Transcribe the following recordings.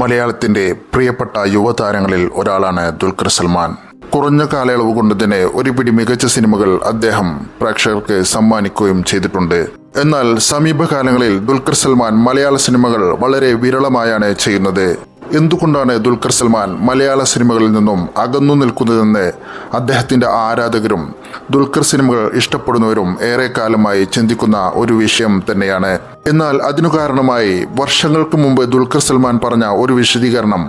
മലയാളത്തിന്റെ പ്രിയപ്പെട്ട യുവതാരങ്ങളിൽ ഒരാളാണ് ദുൽഖർ സൽമാൻ. കുറഞ്ഞ കാലയളവ് കൊണ്ട് തന്നെ ഒരുപിടി മികച്ച സിനിമകൾ അദ്ദേഹം പ്രേക്ഷകർക്ക് സമ്മാനിക്കുകയും ചെയ്തിട്ടുണ്ട്. എന്നാൽ സമീപകാലങ്ങളിൽ ദുൽഖർ സൽമാൻ മലയാള സിനിമകൾ വളരെ വിരളമായാണ് ചെയ്യുന്നത്. എന്തുകൊണ്ടാണ് ദുൽഖർ സൽമാൻ മലയാള സിനിമകളിൽ നിന്നും അകന്നു നിൽക്കുന്നതെന്ന് അദ്ദേഹത്തിന്റെ ആരാധകരും ദുൽഖർ സിനിമകൾ ഇഷ്ടപ്പെടുന്നവരും ഏറെ കാലമായി ചിന്തിക്കുന്ന ഒരു വിഷയം തന്നെയാണ്. എന്നാൽ അതിനു കാരണമായി വർഷങ്ങൾക്ക് മുമ്പ് ദുൽഖർ സൽമാൻ പറഞ്ഞ ഒരു വിശദീകരണം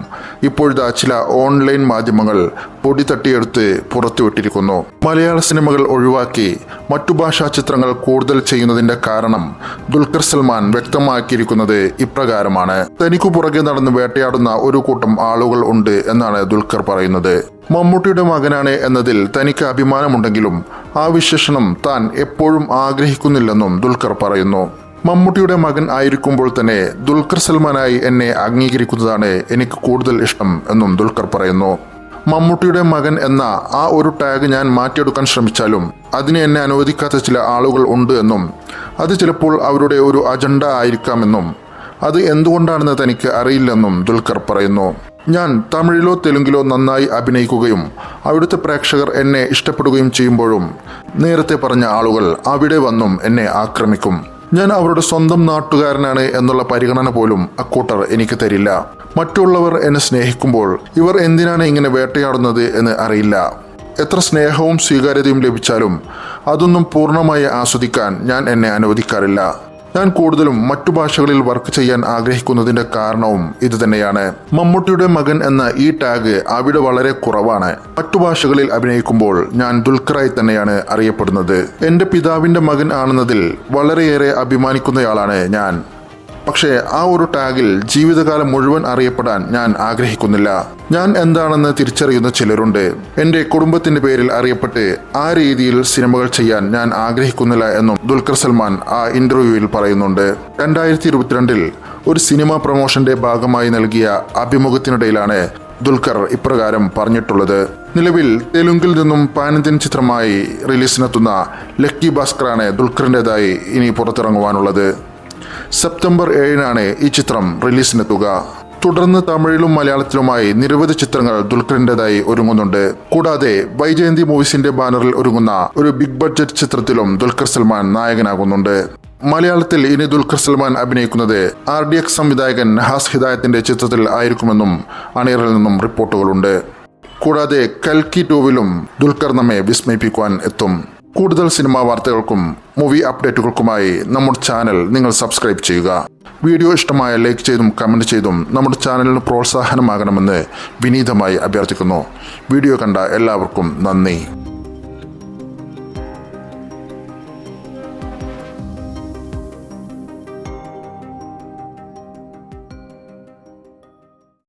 ഇപ്പോഴത്തെ ചില ഓൺലൈൻ മാധ്യമങ്ങൾ പൊടി തട്ടിയെടുത്ത് പുറത്തുവിട്ടിരിക്കുന്നു. മലയാള സിനിമകൾ ഒഴിവാക്കി മറ്റു ഭാഷാ ചിത്രങ്ങൾ കൂടുതൽ ചെയ്യുന്നതിന്റെ കാരണം ദുൽഖർ സൽമാൻ വ്യക്തമാക്കിയിരിക്കുന്നത് ഇപ്രകാരമാണ്. തനിക്കു പുറകെ നടന്ന് വേട്ടയാടുന്ന ഒരു കൂട്ടം ആളുകൾ ഉണ്ട് എന്നാണ് ദുൽഖർ പറയുന്നത്. മമ്മൂട്ടിയുടെ മകനാണ് എന്നതിൽ തനിക്ക് അഭിമാനമുണ്ടെങ്കിലും ആ വിശേഷണം താൻ എപ്പോഴും ആഗ്രഹിക്കുന്നില്ലെന്നും ദുൽഖർ പറയുന്നു. മമ്മൂട്ടിയുടെ മകൻ ആയിരിക്കുമ്പോൾ തന്നെ ദുൽഖർ സൽമാനായി എന്നെ അംഗീകരിക്കുന്നതാണ് എനിക്ക് കൂടുതൽ ഇഷ്ടം എന്നും ദുൽഖർ പറയുന്നു. മമ്മൂട്ടിയുടെ മകൻ എന്ന ആ ഒരു ടാഗ് ഞാൻ മാറ്റിയെടുക്കാൻ ശ്രമിച്ചാലും അതിന് എന്നെ അനുവദിക്കാത്ത ചില ആളുകൾ ഉണ്ട് എന്നും അത് ചിലപ്പോൾ അവരുടെ ഒരു അജണ്ട ആയിരിക്കാമെന്നും അത് എന്തുകൊണ്ടാണെന്ന് തനിക്ക് അറിയില്ലെന്നും ദുൽഖർ പറയുന്നു. ഞാൻ തമിഴിലോ തെലുങ്കിലോ നന്നായി അഭിനയിക്കുകയും അവിടുത്തെ പ്രേക്ഷകർ എന്നെ ഇഷ്ടപ്പെടുകയും ചെയ്യുമ്പോഴും നേരത്തെ പറഞ്ഞ ആളുകൾ അവിടെ വന്നും എന്നെ ആക്രമിക്കും. ഞാൻ അവരുടെ സ്വന്തം നാട്ടുകാരനാണ് എന്നുള്ള പരിഗണന പോലും അക്കൂട്ടർ എനിക്ക് തരില്ല. മറ്റുള്ളവർ എന്നെ സ്നേഹിക്കുമ്പോൾ ഇവർ എന്തിനാണ് ഇങ്ങനെ വേട്ടയാടുന്നത് എന്ന് അറിയില്ല. എത്ര സ്നേഹവും സ്വീകാര്യതയും ലഭിച്ചാലും അതൊന്നും പൂർണ്ണമായി ആസ്വദിക്കാൻ ഞാൻ എന്നെ അനുവദിക്കാറില്ല. ഞാൻ കൂടുതലും മറ്റു ഭാഷകളിൽ വർക്ക് ചെയ്യാൻ ആഗ്രഹിക്കുന്നതിന്റെ കാരണവും ഇത് തന്നെയാണ്. മമ്മൂട്ടിയുടെ മകൻ എന്ന ഈ ടാഗ് അവിടെ വളരെ കുറവാണ്. മറ്റു ഭാഷകളിൽ അഭിനയിക്കുമ്പോൾ ഞാൻ ദുൽഖറായി തന്നെയാണ് അറിയപ്പെടുന്നത്. എന്റെ പിതാവിന്റെ മകൻ ആണെന്നതിൽ വളരെയേറെ അഭിമാനിക്കുന്നയാളാണ് ഞാൻ. പക്ഷേ ആ ഒരു ടാഗിൽ ജീവിതകാലം മുഴുവൻ അറിയപ്പെടാൻ ഞാൻ ആഗ്രഹിക്കുന്നില്ല. ഞാൻ എന്താണെന്ന് തിരിച്ചറിയുന്ന ചിലരുണ്ട്. എൻ്റെ കുടുംബത്തിന്റെ പേരിൽ അറിയപ്പെട്ട് ആ രീതിയിൽ സിനിമകൾ ചെയ്യാൻ ഞാൻ ആഗ്രഹിക്കുന്നില്ല എന്നും ദുൽഖർ സൽമാൻ ആ ഇന്റർവ്യൂവിൽ പറയുന്നുണ്ട്. 2022 ഒരു സിനിമ പ്രൊമോഷന്റെ ഭാഗമായി നൽകിയ അഭിമുഖത്തിനിടയിലാണ് ദുൽഖർ ഇപ്രകാരം പറഞ്ഞിട്ടുള്ളത്. നിലവിൽ തെലുങ്കിൽ നിന്നും പാൻ-ഇന്ത്യൻ ചിത്രമായി റിലീസിനെത്തുന്ന ലക്കി ഭാസ്കറാണ് ദുൽഖറിൻ്റെതായി ഇനി പുറത്തിറങ്ങുവാനുള്ളത്. സെപ്റ്റംബർ 7 ഈ ചിത്രം റിലീസിനെത്തുക. തുടർന്ന് തമിഴിലും മലയാളത്തിലുമായി നിരവധി ചിത്രങ്ങൾ ദുൽഖറിൻ്റെതായി ഒരുങ്ങുന്നുണ്ട്. കൂടാതെ വൈജയന്തി മൂവീസിന്റെ ബാനറിൽ ഒരുങ്ങുന്ന ഒരു ബിഗ് ബഡ്ജറ്റ് ചിത്രത്തിലും ദുൽഖർ സൽമാൻ നായകനാകുന്നുണ്ട്. മലയാളത്തിൽ ഇനി ദുൽഖർ സൽമാൻ അഭിനയിക്കുന്നത് RDX സംവിധായകൻ നഹാസ് ഹിദായത്തിന്റെ ചിത്രത്തിൽ ആയിരിക്കുമെന്നും അണിയറിൽ നിന്നും റിപ്പോർട്ടുകളുണ്ട്. കൂടാതെ കൽക്കി 2 ദുൽഖർ നമ്മെ വിസ്മയിപ്പിക്കുവാൻ എത്തും. കൂടുതൽ സിനിമാ വാർത്തകൾക്കും മൂവി അപ്ഡേറ്റുകൾക്കുമായി നമ്മുടെ ചാനൽ നിങ്ങൾ സബ്സ്ക്രൈബ് ചെയ്യുക. വീഡിയോ ഇഷ്ടമായ ലൈക്ക് ചെയ്തും കമൻറ്റ് ചെയ്തും നമ്മുടെ ചാനലിന് പ്രോത്സാഹനമാകണമെന്ന് വിനീതമായി അഭ്യർത്ഥിക്കുന്നു. വീഡിയോ കണ്ട എല്ലാവർക്കും നന്ദി.